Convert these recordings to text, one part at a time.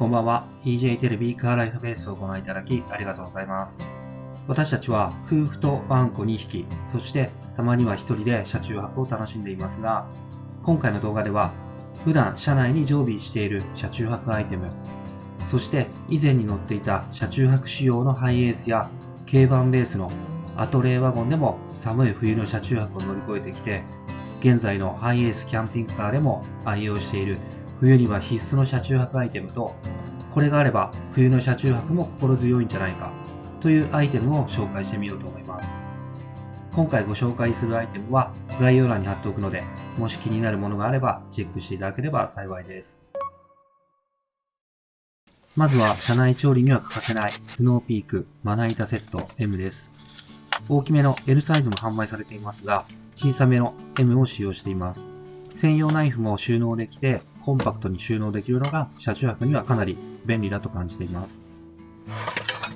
こんばんは。EJ テレビカーライフベースをご覧いただきありがとうございます。私たちは夫婦とワンコ2匹、そしてたまには1人で車中泊を楽しんでいますが、今回の動画では普段車内に常備している車中泊アイテム、そして以前に乗っていた車中泊仕様のハイエースや軽バンベースのアトレーワゴンでも寒い冬の車中泊を乗り越えてきて、現在のハイエースキャンピングカーでも愛用している冬には必須の車中泊アイテムと、これがあれば冬の車中泊も心強いんじゃないかというアイテムを紹介してみようと思います。今回ご紹介するアイテムは概要欄に貼っておくので、もし気になるものがあればチェックしていただければ幸いです。まずは車内調理には欠かせないスノーピークまな板セット M です。大きめの L サイズも販売されていますが、小さめの M を使用しています。専用ナイフも収納できて、コンパクトに収納できるのが車中泊にはかなり便利だと感じています。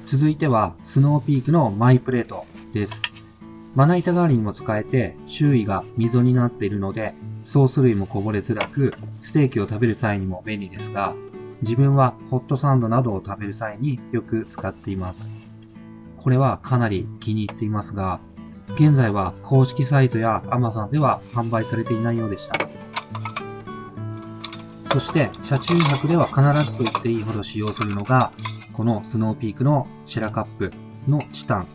続いては、スノーピークのマイプレートです。まな板代わりにも使えて、周囲が溝になっているので、ソース類もこぼれづらく、ステーキを食べる際にも便利ですが、自分はホットサンドなどを食べる際によく使っています。これはかなり気に入っていますが、現在は公式サイトや Amazon では販売されていないようでした。そして車中泊では必ずと言っていいほど使用するのが、このスノーピークのシェラカップのチタン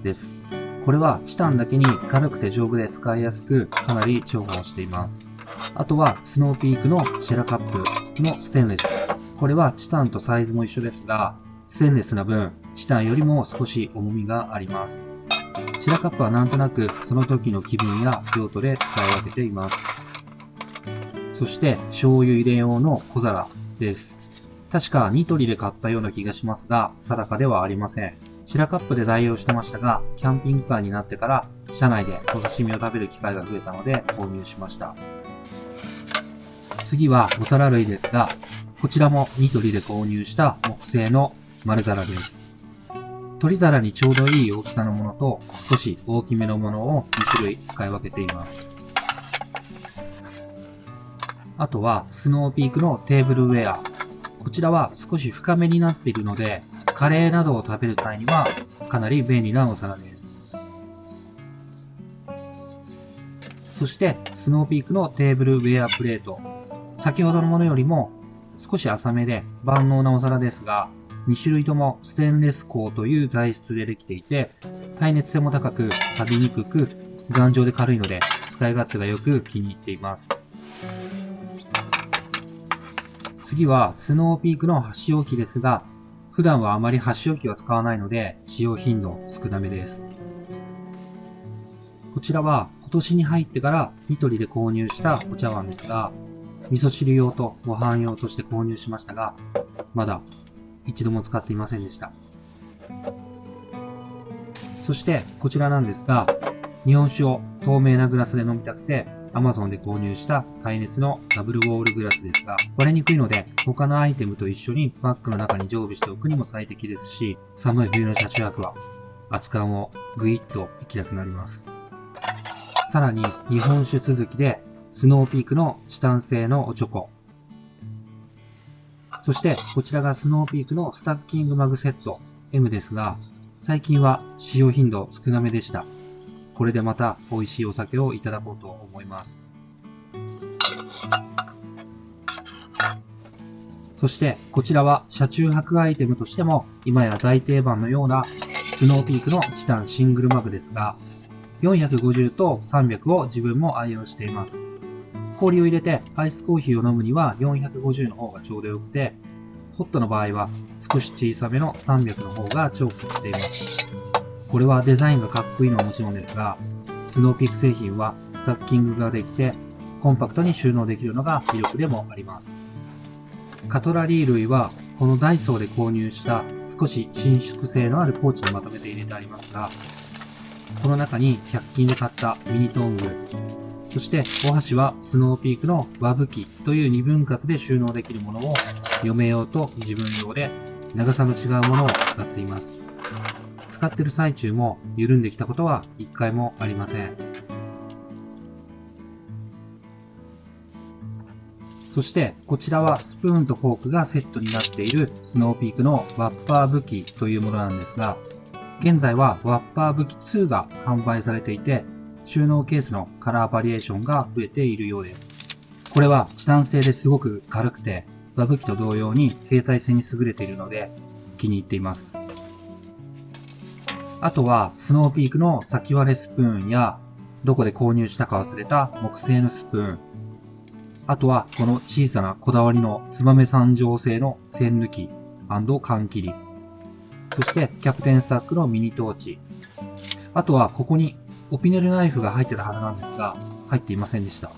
です。これはチタンだけに軽くて丈夫で使いやすく、かなり重宝しています。あとはスノーピークのシェラカップのステンレス。これはチタンとサイズも一緒ですが、ステンレスな分、チタンよりも少し重みがあります。シェラカップはなんとなくその時の気分や用途で使い分けています。そして醤油入れ用の小皿です。確かニトリで買ったような気がしますが、定かではありません。シェラカップで代用してましたが、キャンピングカーになってから車内でお刺身を食べる機会が増えたので購入しました。次はお皿類ですが、こちらもニトリで購入した木製の丸皿です。取り皿にちょうどいい大きさのものと少し大きめのものを2種類使い分けています。あとはスノーピークのテーブルウェア。こちらは少し深めになっているので、カレーなどを食べる際にはかなり便利なお皿です。そしてスノーピークのテーブルウェアプレート。先ほどのものよりも少し浅めで万能なお皿ですが、2種類ともステンレス鋼という材質でできていて、耐熱性も高く、錆びにくく、頑丈で軽いので、使い勝手がよく気に入っています。次は、スノーピークの箸置きですが、普段はあまり箸置きは使わないので、使用頻度少なめです。こちらは、今年に入ってからニトリで購入したお茶碗ですが、味噌汁用とご飯用として購入しましたが、まだ一度も使っていませんでした。そしてこちらなんですが、日本酒を透明なグラスで飲みたくて Amazon で購入した耐熱のダブルウォールグラスですが、割れにくいので他のアイテムと一緒にバッグの中に常備しておくにも最適ですし、寒い冬の車中泊は熱燗をぐいっといきたくなります。さらに日本酒続きでスノーピークのチタン製のおちょこ。そしてこちらがスノーピークのスタッキングマグセット M ですが、最近は使用頻度少なめでした。これでまた美味しいお酒をいただこうと思います。そしてこちらは車中泊アイテムとしても今や大定番のようなスノーピークのチタンシングルマグですが、450と300を自分も愛用しています。氷を入れてアイスコーヒーを飲むには450の方がちょうどよくて、ホットの場合は少し小さめの300の方が重宝しています。これはデザインがかっこいいのはもちろんですが、スノーピーク製品はスタッキングができてコンパクトに収納できるのが魅力でもあります。カトラリー類はこのダイソーで購入した少し伸縮性のあるポーチにまとめて入れてありますが、この中に100均で買ったミニトング、そしてお箸はスノーピークの和吹きという2分割で収納できるものを嫁用と自分用で長さの違うものを使っています。使ってる最中も緩んできたことは一回もありません。そして、こちらはスプーンとフォークがセットになっているスノーピークのワッパー武器というものなんですが、現在はワッパー武器2が販売されていて、収納ケースのカラーバリエーションが増えているようです。これはチタン製ですごく軽くて、和武器と同様に携帯性に優れているので気に入っています。あとはスノーピークの先割れスプーンや、どこで購入したか忘れた木製のスプーン、あとはこの小さなこだわりの燕三条製の栓抜き&缶切り、そしてキャプテンスタックのミニトーチ、あとはここにオピネルナイフが入ってたはずなんですが、入っていませんでした。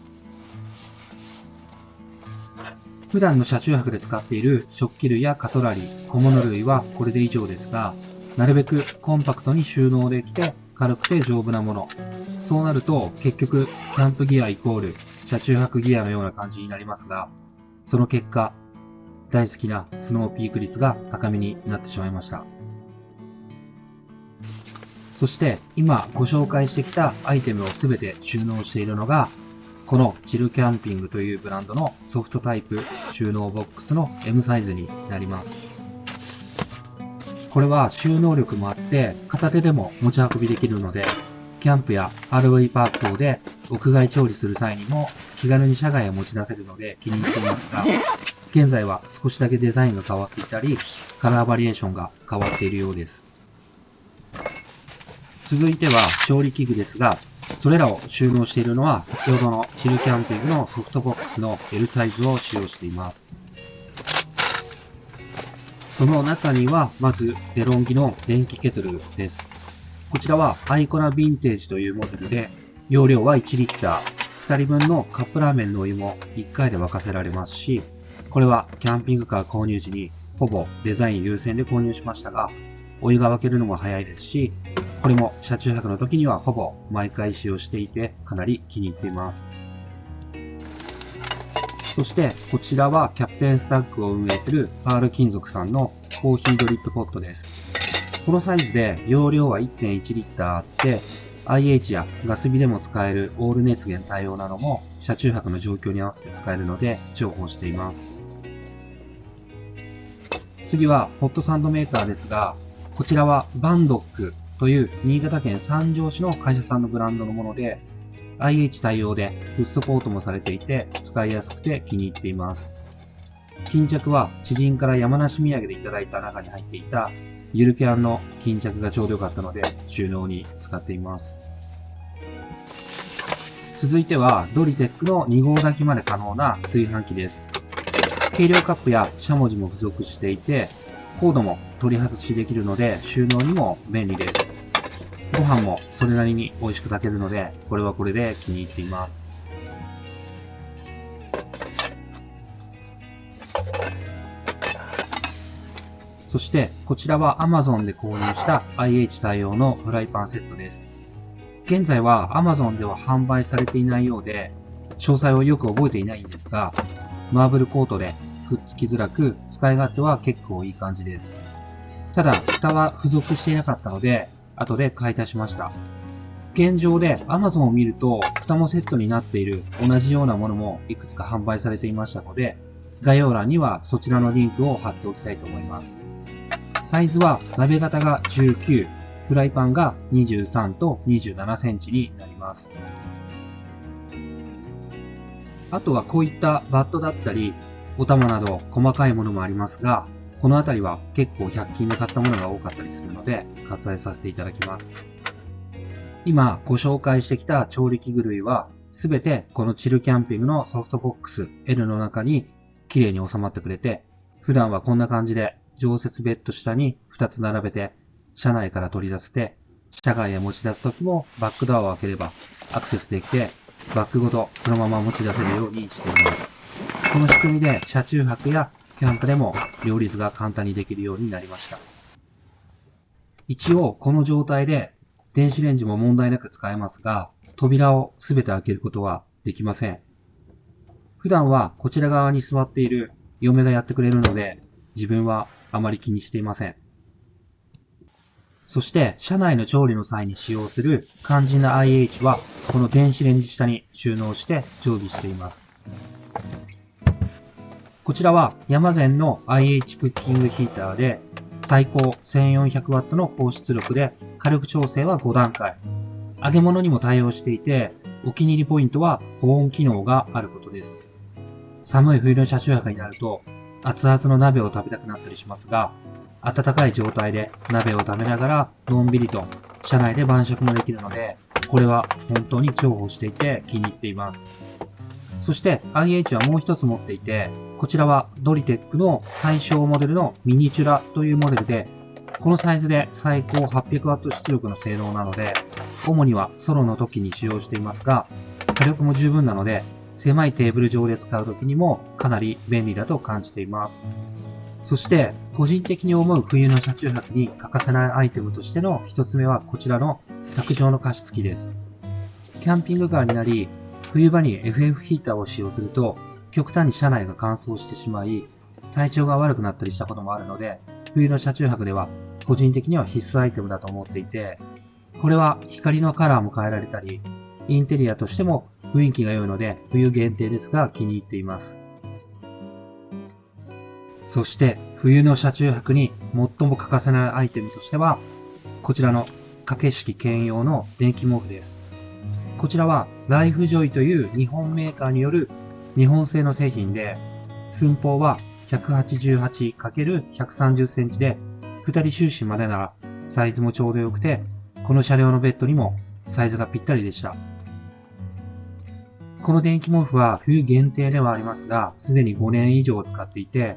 普段の車中泊で使っている食器類やカトラリー、小物類はこれで以上ですが、なるべくコンパクトに収納できて軽くて丈夫なもの。そうなると結局キャンプギアイコール車中泊ギアのような感じになりますが、その結果、大好きなスノーピーク率が高めになってしまいました。そして今ご紹介してきたアイテムをすべて収納しているのが、このチルキャンピングというブランドのソフトタイプ収納ボックスの M サイズになります。これは収納力もあって片手でも持ち運びできるので、キャンプや RV パーク等で屋外調理する際にも気軽に車外へ持ち出せるので気に入っていますが、現在は少しだけデザインが変わっていたり、カラーバリエーションが変わっているようです。続いては調理器具ですが、それらを収納しているのは先ほどのチルキャンピングのソフトボックスの L サイズを使用しています。その中にはまずデロンギの電気ケトルです。こちらはアイコナヴィンテージというモデルで、容量は1リッター、2人分のカップラーメンのお湯も1回で沸かせられますし、これはキャンピングカー購入時にほぼデザイン優先で購入しましたが、お湯が沸けるのも早いですし、これも車中泊の時にはほぼ毎回使用していてかなり気に入っています。そしてこちらはキャプテンスタックを運営するパール金属さんのコーヒードリップポットです。このサイズで容量は 1.1 リッターあって、IH やガス火でも使えるオール熱源対応なども車中泊の状況に合わせて使えるので重宝しています。次はホットサンドメーカーですが、こちらはバンドックという新潟県三条市の会社さんのブランドのもので、IH 対応でフッ素コートもされていて使いやすくて気に入っています。巾着は知人から山梨土産でいただいた中に入っていたゆるキャンの巾着がちょうど良かったので収納に使っています。続いてはドリテックの2号炊きまで可能な炊飯器です。計量カップやしゃもじも付属していて、コードも取り外しできるので収納にも便利です。ご飯もそれなりに美味しく炊けるので、これはこれで気に入っています。そしてこちらは Amazon で購入した IH 対応のフライパンセットです。現在は Amazon では販売されていないようで、詳細をよく覚えていないんですが、マーブルコートでくっつきづらく、使い勝手は結構いい感じです。ただ、蓋は付属していなかったので、後で買い足しました。現状で Amazon を見ると、蓋もセットになっている同じようなものもいくつか販売されていましたので、概要欄にはそちらのリンクを貼っておきたいと思います。サイズは鍋型が19、フライパンが23と27センチになります。あとはこういったバットだったり、お玉など細かいものもありますが、このあたりは結構100均で買ったものが多かったりするので、割愛させていただきます。今ご紹介してきた調理器具類は、すべてこのチルキャンピングのソフトボックス L の中に綺麗に収まってくれて、普段はこんな感じで常設ベッド下に2つ並べて、車内から取り出せて、車外へ持ち出すときもバックドアを開ければアクセスできて、バッグごとそのまま持ち出せるようにしています。この仕組みで車中泊やキャンプでも両立が簡単にできるようになりました。一応この状態で電子レンジも問題なく使えますが、扉をすべて開けることはできません。普段はこちら側に座っている嫁がやってくれるので、自分はあまり気にしていません。そして車内の調理の際に使用する肝心な IH はこの電子レンジ下に収納して常備しています。こちらはヤマゼンの IH クッキングヒーターで、最高 1400W の高出力で火力調整は5段階。揚げ物にも対応していて、お気に入りポイントは保温機能があることです。寒い冬の車中泊になると、熱々の鍋を食べたくなったりしますが、温かい状態で鍋を食べながらのんびりと車内で晩食もできるので、これは本当に重宝していて気に入っています。そして IH はもう一つ持っていて、こちらはドリテックの最小モデルのミニチュラというモデルで、このサイズで最高 800W 出力の性能なので、主にはソロの時に使用していますが、火力も十分なので、狭いテーブル上で使う時にもかなり便利だと感じています。そして、個人的に思う冬の車中泊に欠かせないアイテムとしての一つ目はこちらの卓上の加湿器です。キャンピングカーになり、冬場に FF ヒーターを使用すると、極端に車内が乾燥してしまい、体調が悪くなったりしたこともあるので、冬の車中泊では個人的には必須アイテムだと思っていて、これは光のカラーも変えられたり、インテリアとしても雰囲気が良いので冬限定ですが気に入っています。そして冬の車中泊に最も欠かせないアイテムとしては、こちらの掛け式兼用の電気毛布です。こちらはライフジョイという日本メーカーによる日本製の製品で、寸法は 188×130 センチで、2人就寝までならサイズもちょうど良くて、この車両のベッドにもサイズがぴったりでした。この電気毛布は冬限定ではありますが、すでに5年以上使っていて、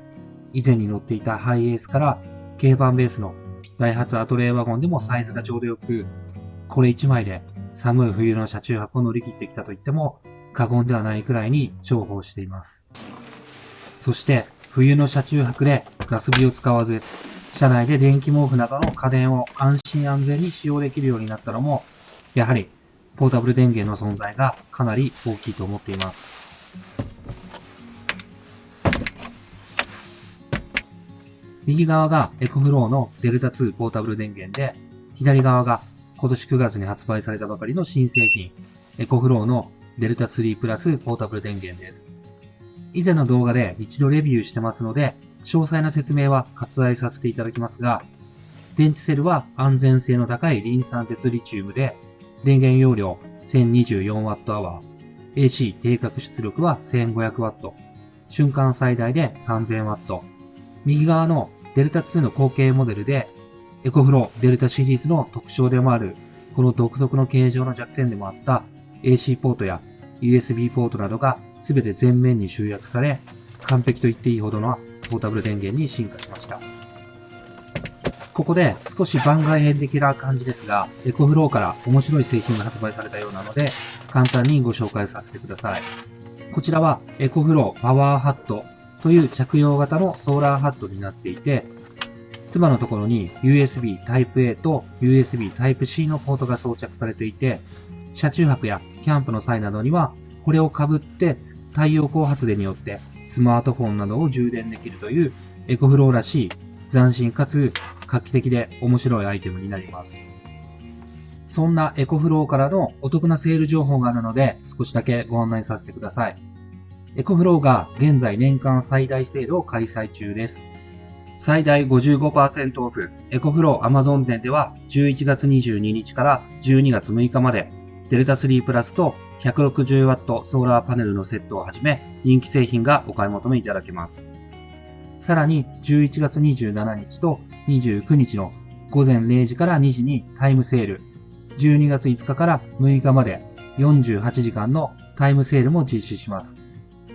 以前に乗っていたハイエースから軽バンベースのダイハツアトレーワゴンでもサイズがちょうど良く、これ1枚で寒い冬の車中泊を乗り切ってきたと言っても過言ではないくらいに重宝しています。そして冬の車中泊でガス火を使わず、車内で電気毛布などの家電を安心安全に使用できるようになったのも、やはりポータブル電源の存在がかなり大きいと思っています。右側がエコフローのデルタ2ポータブル電源で、左側が今年9月に発売されたばかりの新製品、エコフローのデルタ3プラスポータブル電源です。以前の動画で一度レビューしてますので、詳細な説明は割愛させていただきますが、電池セルは安全性の高いリン酸鉄リチウムで、電源容量 1024Wh、AC 定格出力は 1500W、瞬間最大で 3000W、右側のデルタ2の後継モデルで、エコフローデルタシリーズの特徴でもある、この独特の形状の弱点でもあった AC ポートや USB ポートなどが全て前面に集約され、完璧と言っていいほどのポータブル電源に進化しました。ここで少し番外編的な感じですが、エコフローから面白い製品が発売されたようなので、簡単にご紹介させてください。こちらはエコフローパワーハットという着用型のソーラーハットになっていて、つばのところに USB Type-A と USB Type-C のポートが装着されていて、車中泊やキャンプの際などには、これを被って太陽光発電によってスマートフォンなどを充電できるというエコフローらしい斬新かつ画期的で面白いアイテムになります。そんなエコフローからのお得なセール情報があるので少しだけご案内させてください。エコフローが現在年間最大セールを開催中です。最大 55% オフ、エコフロー Amazon 店では11月22日から12月6日まで、デルタ3プラスと 160W ソーラーパネルのセットをはじめ人気製品がお買い求めいただけます。さらに11月27日と29日の午前0時から2時にタイムセール、12月5日から6日まで48時間のタイムセールも実施します。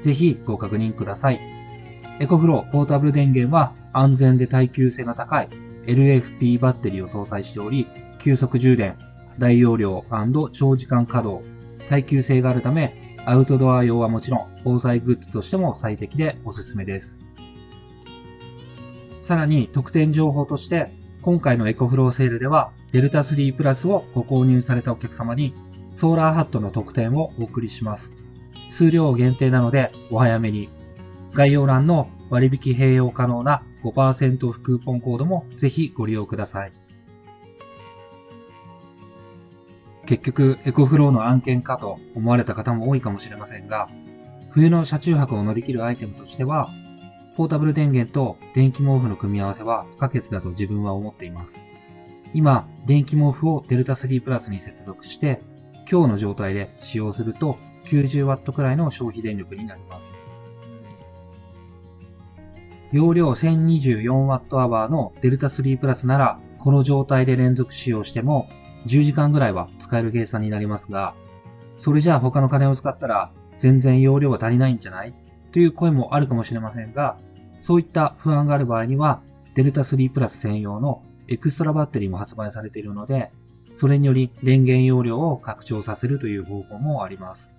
ぜひご確認ください。エコフローポータブル電源は安全で耐久性の高い LFP バッテリーを搭載しており、急速充電、大容量&長時間稼働、耐久性があるため、アウトドア用はもちろん防災グッズとしても最適でおすすめです。さらに特典情報として、今回のエコフローセールでは、デルタ3プラスをご購入されたお客様に、ソーラーハットの特典をお送りします。数量限定なのでお早めに。概要欄の割引併用可能な 5% オフクーポンコードもぜひご利用ください。結局エコフローの案件かと思われた方も多いかもしれませんが、冬の車中泊を乗り切るアイテムとしては、ポータブル電源と電気毛布の組み合わせは不可欠だと自分は思っています。今、電気毛布をデルタ3プラスに接続して、今日の状態で使用すると 90W くらいの消費電力になります。容量 1024Wh のデルタ3プラスなら、この状態で連続使用しても10時間ぐらいは使える計算になりますが、それじゃあ他の家電を使ったら全然容量が足りないんじゃないという声もあるかもしれませんが、そういった不安がある場合には、デルタ3プラス専用のエクストラバッテリーも発売されているので、それにより電源容量を拡張させるという方法もあります。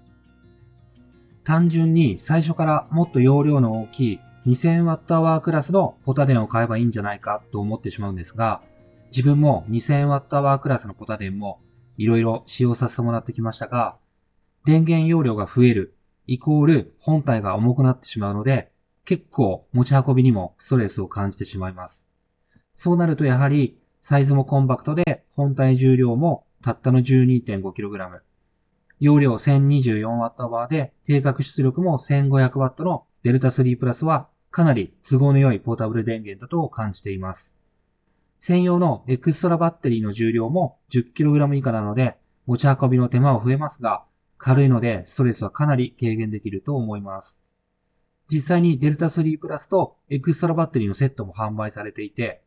単純に最初からもっと容量の大きい 2000Wh クラスのポタ電を買えばいいんじゃないかと思ってしまうんですが、自分も 2000Wh クラスのポタ電もいろいろ使用させてもらってきましたが、電源容量が増えるイコール本体が重くなってしまうので、結構持ち運びにもストレスを感じてしまいます。そうなるとやはりサイズもコンパクトで本体重量もたったの 12.5kg。容量 1024Wh で定格出力も 1500W のデルタ3プラスはかなり都合の良いポータブル電源だと感じています。専用のエクストラバッテリーの重量も 10kg 以下なので持ち運びの手間は増えますが、軽いのでストレスはかなり軽減できると思います。実際にデルタ3プラスとエクストラバッテリーのセットも販売されていて、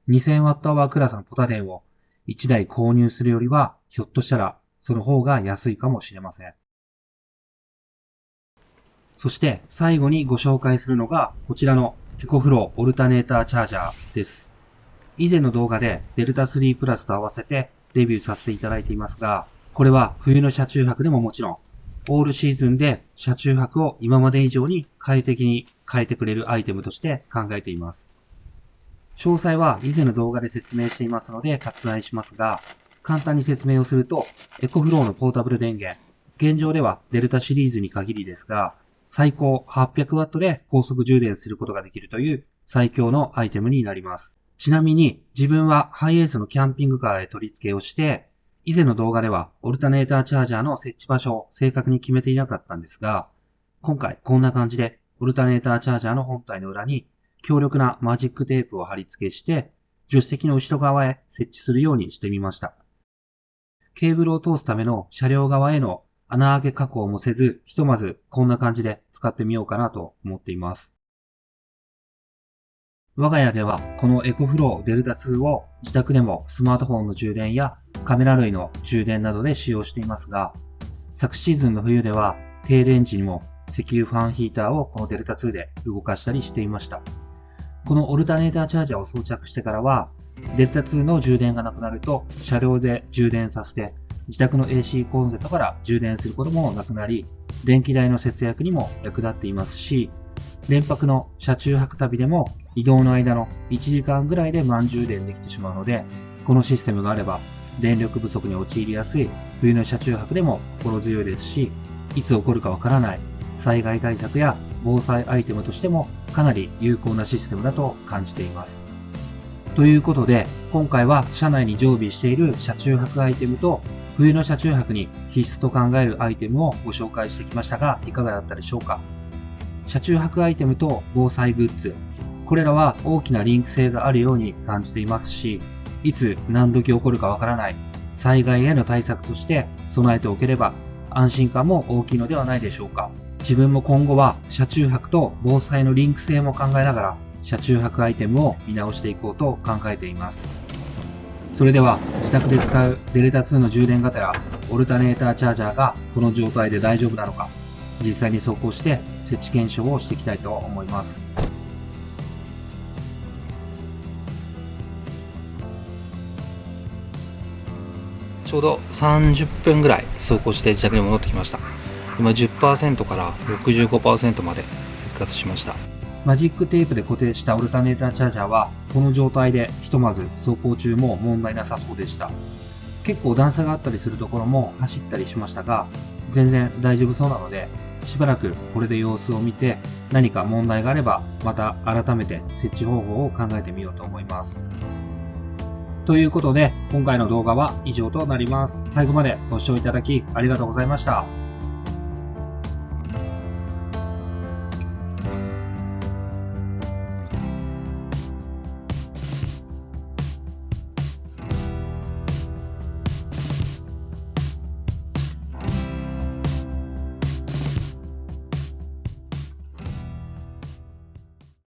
2000Wh クラスのポタ電を1台購入するよりは、ひょっとしたらその方が安いかもしれません。そして最後にご紹介するのがこちらのエコフローオルタネーターチャージャーです。以前の動画でデルタ3プラスと合わせてレビューさせていただいていますが、これは冬の車中泊でももちろん、オールシーズンで車中泊を今まで以上に快適に変えてくれるアイテムとして考えています。詳細は以前の動画で説明していますので割愛しますが、簡単に説明をすると、エコフローのポータブル電源、現状ではデルタシリーズに限りですが、最高 800W で高速充電することができるという最強のアイテムになります。ちなみに自分はハイエースのキャンピングカーへ取り付けをして、以前の動画ではオルタネーターチャージャーの設置場所を正確に決めていなかったんですが、今回こんな感じでオルタネーターチャージャーの本体の裏に強力なマジックテープを貼り付けして、助手席の後ろ側へ設置するようにしてみました。ケーブルを通すための車両側への穴開け加工もせず、ひとまずこんな感じで使ってみようかなと思っています。我が家ではこのエコフローデルタ2を自宅でもスマートフォンの充電やカメラ類の充電などで使用していますが、昨シーズンの冬では停電時にも石油ファンヒーターをこのデルタ2で動かしたりしていました。このオルタネーターチャージャーを装着してからは、デルタ2の充電がなくなると車両で充電させて、自宅の AC コンセントから充電することもなくなり、電気代の節約にも役立っていますし、連泊の車中泊旅でも移動の間の1時間ぐらいで満充電できてしまうので、このシステムがあれば電力不足に陥りやすい冬の車中泊でも心強いですし、いつ起こるかわからない災害対策や防災アイテムとしてもかなり有効なシステムだと感じています。ということで、今回は車内に常備している車中泊アイテムと冬の車中泊に必須と考えるアイテムをご紹介してきましたが、いかがだったでしょうか。車中泊アイテムと防災グッズ、これらは大きなリンク性があるように感じていますし、いつ何時起こるかわからない災害への対策として備えておければ安心感も大きいのではないでしょうか。自分も今後は車中泊と防災のリンク性も考えながら車中泊アイテムを見直していこうと考えています。それでは自宅で使うデルタ2の充電がてらオルタネーターチャージャーがこの状態で大丈夫なのか、実際に走行して設置検証をしていきたいと思います。ちょうど30分ぐらい走行して自宅に戻ってきました。今 10% から 65% まで復活しました。マジックテープで固定したオルタネーターチャージャーはこの状態でひとまず走行中も問題なさそうでした。結構段差があったりするところも走ったりしましたが、全然大丈夫そうなので、しばらくこれで様子を見て何か問題があればまた改めて設置方法を考えてみようと思います。ということで今回の動画は以上となります。最後までご視聴いただきありがとうございました。